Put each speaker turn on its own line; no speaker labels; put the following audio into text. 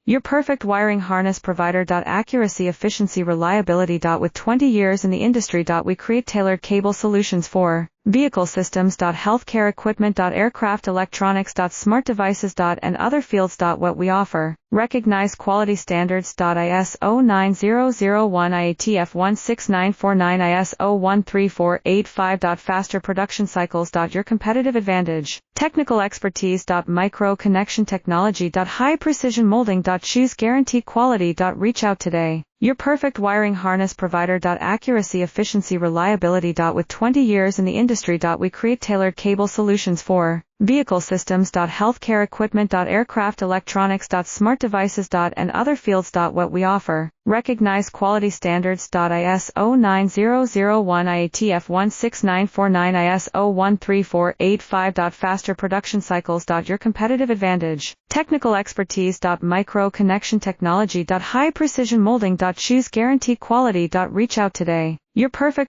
Your perfect wiring harness provider. Accuracy, efficiency, reliability. With 20 years in the industry. We create tailored cable solutions for vehicle systems. Healthcare equipment. Aircraft electronics. Smart devices. And other fields. What we offer. Recognized quality standards. ISO 9001 IATF 16949 ISO 13485. Faster production cycles. Your competitive advantage. Technical expertise. Micro connection technology. High precision molding. Choose guarantee quality. Reach out today. Your perfect wiring harness provider. Accuracy, efficiency, reliability. With 20 years in the industry. We create tailored cable solutions for vehicle systems. Healthcare equipment. Aircraft electronics. Smart devices. And other fields. What we offer. Recognized quality standards. ISO 9001 IATF 16949 ISO 13485. Faster production cycles. Your competitive advantage. Technical expertise. Micro connection technology. High precision molding. Choose guarantee quality. Reach out today. Your perfect